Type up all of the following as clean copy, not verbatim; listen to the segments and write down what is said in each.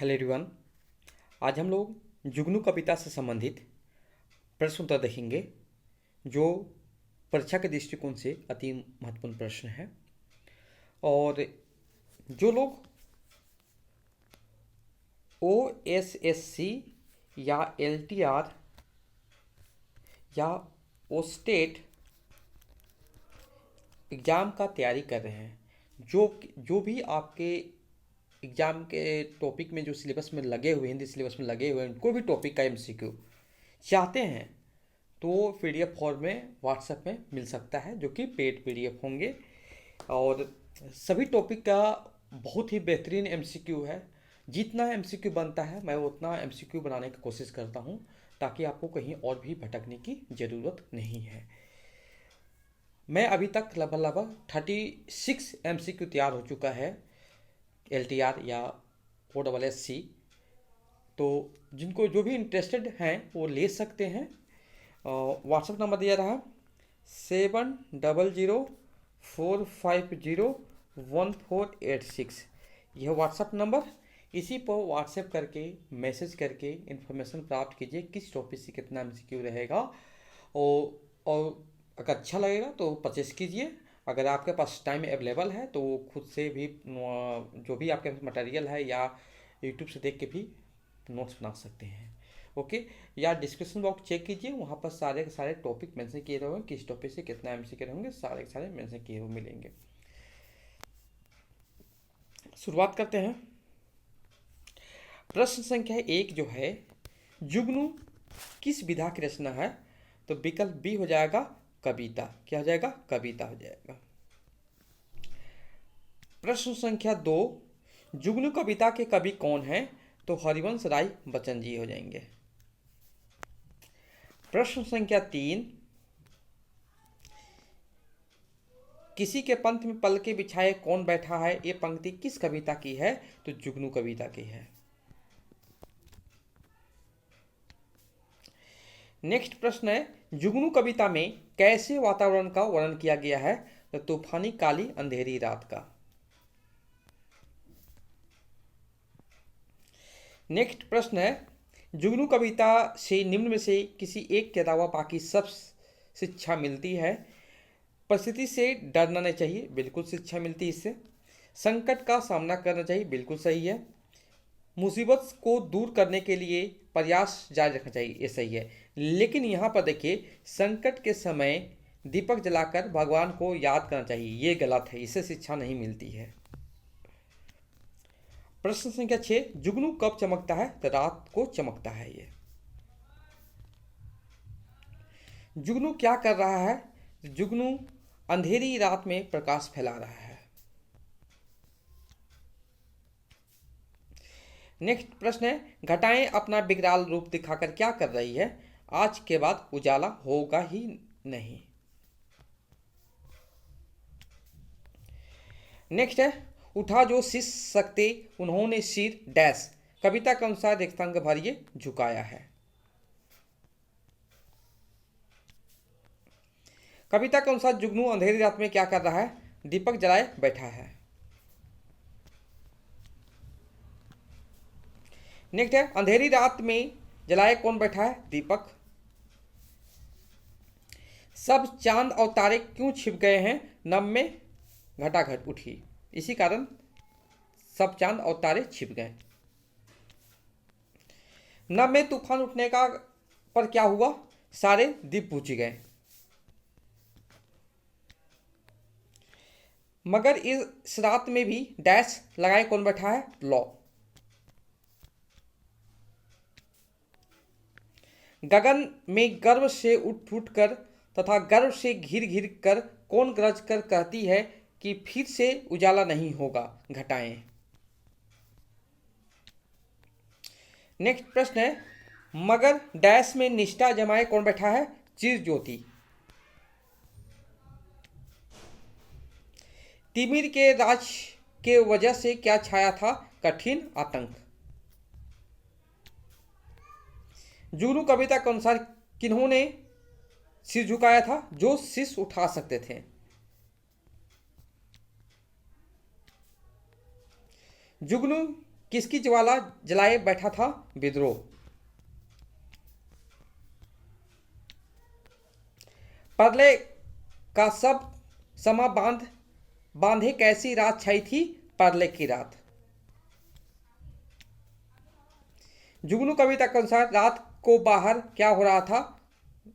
Hello everyone. आज हम लोग जुगनू कविता से संबंधित प्रश्न उत्तर देखेंगे जो परीक्षा के दृष्टिकोण से अति महत्वपूर्ण प्रश्न है। और जो लोग OSSC या LTR या OSTET एग्ज़ाम का तैयारी कर रहे हैं, जो भी आपके एग्ज़ाम के टॉपिक में जो सिलेबस में लगे हुए हिंदी सिलेबस में लगे हुए हैं, कोई भी टॉपिक का MCQ चाहते हैं तो PDF फॉर्म में व्हाट्सएप में मिल सकता है, जो कि पेड PDF होंगे। और सभी टॉपिक का बहुत ही बेहतरीन MCQ है। जितना MCQ बनता है मैं उतना MCQ बनाने की कोशिश करता हूँ, ताकि आपको कहीं और भी भटकने की ज़रूरत नहीं है। मैं अभी तक लगभग 36 MCQ तैयार हो चुका है LTR या OSSC। तो जिनको जो भी इंटरेस्टेड हैं वो ले सकते हैं। व्हाट्सएप नंबर दिया रहा 7004501486। यह व्हाट्सएप नंबर, इसी पर व्हाट्सएप करके मैसेज करके इन्फॉर्मेशन प्राप्त कीजिए किस टॉपिक से कितना MCQ रहेगा। और अगर अच्छा लगेगा तो परचेस कीजिए। अगर आपके पास टाइम अवेलेबल है तो खुद से भी जो भी आपके पास मटेरियल है या यूट्यूब से देख के भी नोट्स बना सकते हैं। ओके, या डिस्क्रिप्शन बॉक्स चेक कीजिए, वहाँ पर सारे के सारे टॉपिक मेंशन किए रहे होंगे, किस टॉपिक से कितना MCQ रहेंगे सारे के सारे मेंशन किए हुए मिलेंगे। शुरुआत करते हैं। प्रश्न संख्या 1 जो है, जुगनू किस विधा की रचना है? तो विकल्प बी हो जाएगा कविता। क्या हो जाएगा? कविता हो जाएगा। प्रश्न संख्या 2, जुगनू कविता के कवि कौन हैं? तो हरिवंश राय बच्चन जी हो जाएंगे। प्रश्न संख्या 3, किसी के पंथ में पलके बिछाए कौन बैठा है? ये पंक्ति किस कविता की है? तो जुगनू कविता की है। नेक्स्ट प्रश्न है, जुगनू कविता में कैसे वातावरण का वर्णन किया गया है? तो तूफानी काली अंधेरी रात का। नेक्स्ट प्रश्न है, जुगनू कविता से निम्न में से किसी एक के अलावा बाकी सब शिक्षा मिलती है? परिस्थिति से डरना नहीं चाहिए, बिल्कुल शिक्षा मिलती है इससे। संकट का सामना करना चाहिए, बिल्कुल सही है। मुसीबत को दूर करने के लिए प्रयास जारी रखना चाहिए, ये सही है। लेकिन यहाँ पर देखिए, संकट के समय दीपक जलाकर भगवान को याद करना चाहिए, ये गलत है, इससे शिक्षा नहीं मिलती है। प्रश्न संख्या 6, जुगनू कब चमकता है? तो रात को चमकता है। ये जुगनू क्या कर रहा है? जुगनू अंधेरी रात में प्रकाश फैला रहा है। नेक्स्ट प्रश्न है, घटाएं अपना विकराल रूप दिखाकर क्या कर रही है? आज के बाद उजाला होगा ही नहीं। नेक्स्ट है, उठा जो शीश सकते उन्होंने सिर डैश, कविता के अनुसार रेखांक भरिए झुकाया है। कविता के अनुसार जुगनू अंधेरी रात में क्या कर रहा है? दीपक जलाए बैठा है। नेक्स्ट है, अंधेरी रात में जलाए कौन बैठा है? दीपक। सब चांद और तारे क्यों छिप गए हैं? नभ में घटाघट उठी, इसी कारण सब चांद और तारे छिप गए। नभ में तूफान उठने का पर क्या हुआ? सारे दीप बुझ गए। मगर इस रात में भी डैश लगाए कौन बैठा है? लौ। गगन में गर्व से उठ उठ कर तथा गर्व से घिर घिर कर कौन गरज कर कहती है कि फिर से उजाला नहीं होगा? घटाएं। नेक्स्ट प्रश्न है, मगर डैश में निष्ठा जमाए कौन बैठा है? चिर ज्योति। तिमिर के राज के वजह से क्या छाया था? कठिन आतंक। जुगनू कविता के अनुसार किन्होंने सिर झुकाया था? जो शीश उठा सकते थे। जुगनू किसकी ज्वाला जलाए बैठा था विद्रोह? प्रलय का सब समा बांधे कैसी रात छाई थी प्रलय की रात? जुगनू कविता के अनुसार रात को बाहर क्या हो रहा था?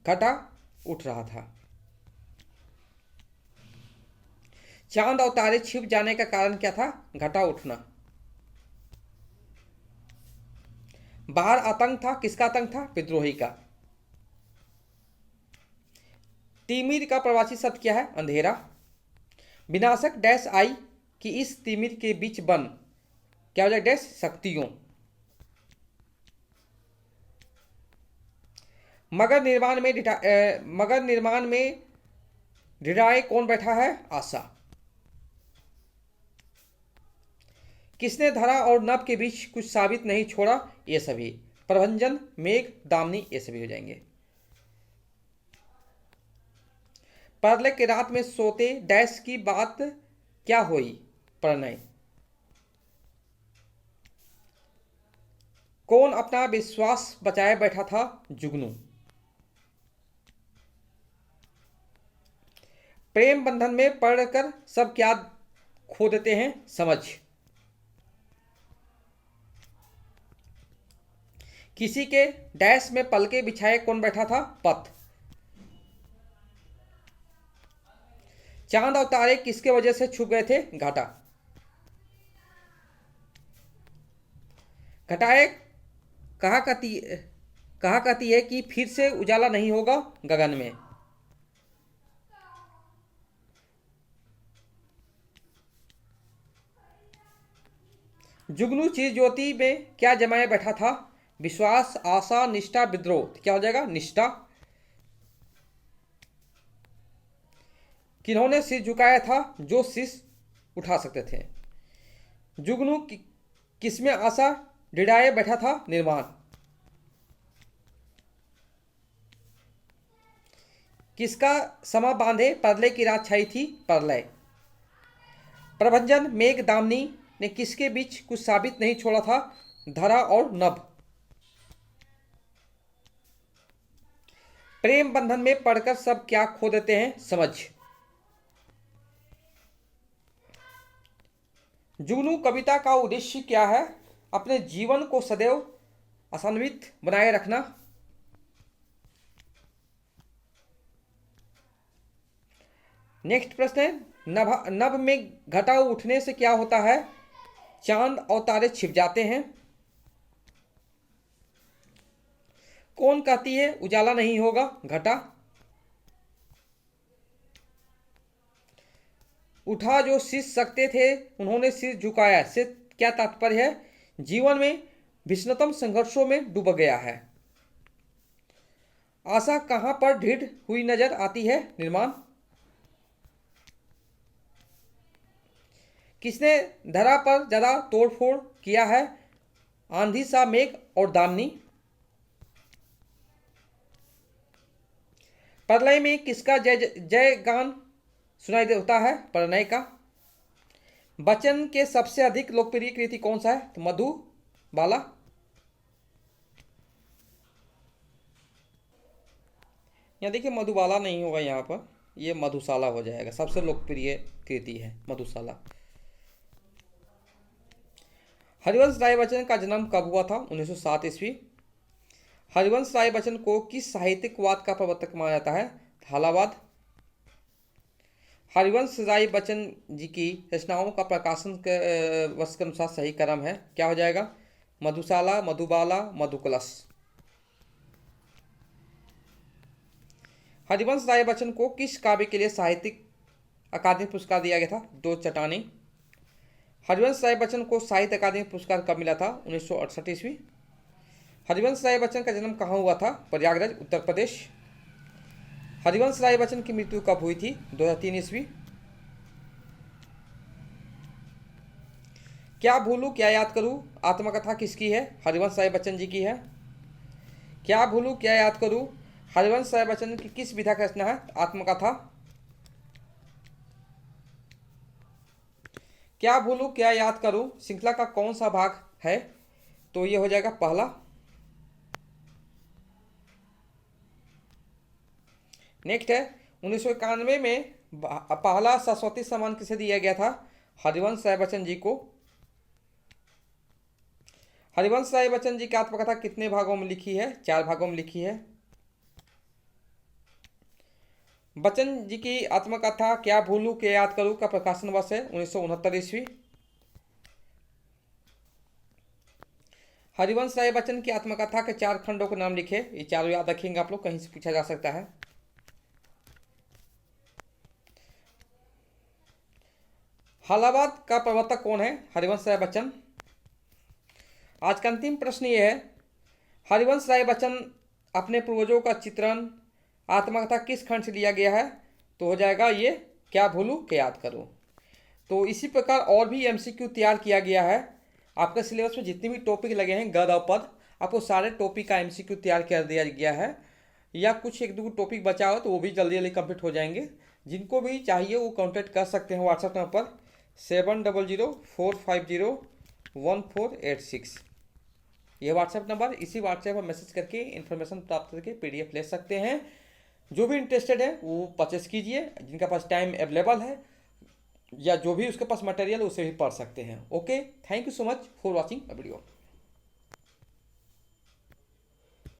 घटा उठ रहा था। चांद और तारे छिप जाने का कारण क्या था? घटा उठना। बाहर आतंक था, किसका आतंक था? विद्रोही का। तिमिर का प्रवासी शब्द क्या है? अंधेरा। विनाशक डैश आई कि इस तिमिर के बीच बन क्या हो जाए? डैश शक्तियों। मगर निर्माण में ढिढाए कौन बैठा है? आशा। किसने धरा और नभ के बीच कुछ साबित नहीं छोड़ा? ये सभी। प्रभंजन, मेघ, दामिनी, ये सभी हो जाएंगे। प्रलय के रात में सोते डैश की बात क्या हुई? प्रणय। कौन अपना विश्वास बचाए बैठा था? जुगनू। प्रेम बंधन में पड़कर सब क्या खो देते हैं? समझ। किसी के डैश में पलके बिछाए कौन बैठा था? पथ। चांद और तारे किसके वजह से छुप गए थे? घटा। घटाए कहा कहती है कि फिर से उजाला नहीं होगा गगन में। जुगनू चिर ज्योति में क्या जमाए बैठा था? विश्वास, आशा, निष्ठा, विद्रोह। तो क्या हो जाएगा? निष्ठा। किन्होंने सिर झुकाया था? जो शीश उठा सकते थे। जुगनू किसमें आशा डिड़ाए बैठा था? निर्माण। किसका समा बांधे प्रलय की रात छाई थी? प्रलय। प्रभंजन, मेघ, दामिनी ने किसके बीच कुछ साबित नहीं छोड़ा था? धरा और नभ। प्रेम बंधन में पड़कर सब क्या खो देते हैं? समझ। जुगनू कविता का उद्देश्य क्या है? अपने जीवन को सदैव आशान्वित बनाए रखना। नेक्स्ट प्रश्न है, नभ में घटा उठने से क्या होता है? चांद और तारे छिप जाते हैं। कौन कहती है उजाला नहीं होगा? घटा। उठा जो शीश सकते थे उन्होंने सिर झुकाया से क्या तात्पर्य है? जीवन में भीषणतम संघर्षों में डूब गया है। आशा कहां पर ढीठ हुई नजर आती है? निर्माण। किसने धरा पर ज्यादा तोड़फोड़ किया है? आंधी सा मेघ और दामिनी। प्रलय में किसका जय जय गान सुनाई देता है? प्रणय का। बच्चन के सबसे अधिक लोकप्रिय कृति कौन सा है? तो मधुबाला। यहाँ देखिए मधुबाला नहीं होगा, यहाँ पर ये मधुशाला हो जाएगा। सबसे लोकप्रिय कृति है मधुशाला। हरिवंश राय बच्चन का जन्म कब हुआ था? 1907 ईस्वी। हरिवंश राय बच्चन को किस साहित्यिकवाद का प्रवर्तक माना जाता है? थालावाद। हरिवंश राय बच्चन जी की रचनाओं का प्रकाशन वर्ष के अनुसार सही क्रम है, क्या हो जाएगा? मधुशाला, मधुबाला, मधुकलश। हरिवंश राय बच्चन को किस काव्य के लिए साहित्यिक अकादमी पुरस्कार दिया गया था? दो चट्टानें। हरिवंश राय बच्चन को साहित्य अकादमी पुरस्कार कब मिला था? 1968 ईस्वी। हरिवंश राय बच्चन का जन्म कहाँ हुआ था? प्रयागराज, उत्तर प्रदेश। हरिवंश राय बच्चन की मृत्यु कब हुई थी? 2003 ईस्वी। क्या भूलूं क्या याद करूं आत्मकथा किसकी है? हरिवंश राय बच्चन जी की है। क्या भूलूं क्या याद करूं हरिवंश राय बच्चन की किस विधा का रचना है? आत्मकथा। क्या भूलूं क्या याद करूं श्रृंखला का कौन सा भाग है, तो ये हो जाएगा पहला। नेक्स्ट है 1991 में पहला सरस्वती सम्मान किसे दिया गया था? हरिवंश राय बच्चन जी को। हरिवंश राय बच्चन जी की आत्मकथा कितने भागों में लिखी है? 4 भागों में लिखी है। बच्चन जी की आत्मकथा क्या भूलूं क्या याद करूं का प्रकाशन वर्ष है 1969 ईस्वी। हरिवंश राय बच्चन की आत्मकथा के 4 खंडों के नाम लिखे। ये चारों याद रखेंगे आप लोग, कहीं से पूछा जा सकता है। हालाबाद का प्रवर्तक कौन है? हरिवंश राय बच्चन। आज का अंतिम प्रश्न ये है, हरिवंश राय बच्चन अपने पूर्वजों का चित्रण आत्मकथा किस खंड से लिया गया है? तो हो जाएगा ये क्या भूलूं क्या याद करूं। तो इसी प्रकार और भी एमसीक्यू तैयार किया गया है। आपके सिलेबस में जितने भी टॉपिक लगे हैं गद और पद, आपको सारे टॉपिक का एमसीक्यू तैयार कर दिया गया है, या कुछ एक दो टॉपिक बचा हो तो वो भी जल्दी जल्दी कंप्लीट हो जाएंगे। जिनको भी चाहिए वो कॉन्टैक्ट कर सकते हैं व्हाट्सएप नंबर पर 7004501486। ये व्हाट्सएप नंबर, इसी व्हाट्सएप पर मैसेज करके इन्फॉर्मेशन प्राप्त करके पीडीएफ ले सकते हैं। जो भी इंटरेस्टेड है वो परचेस कीजिए, जिनका पास टाइम अवेलेबल है या जो भी उसके पास मटेरियल उसे भी पढ़ सकते हैं। Okay, thank you so much for watching the video.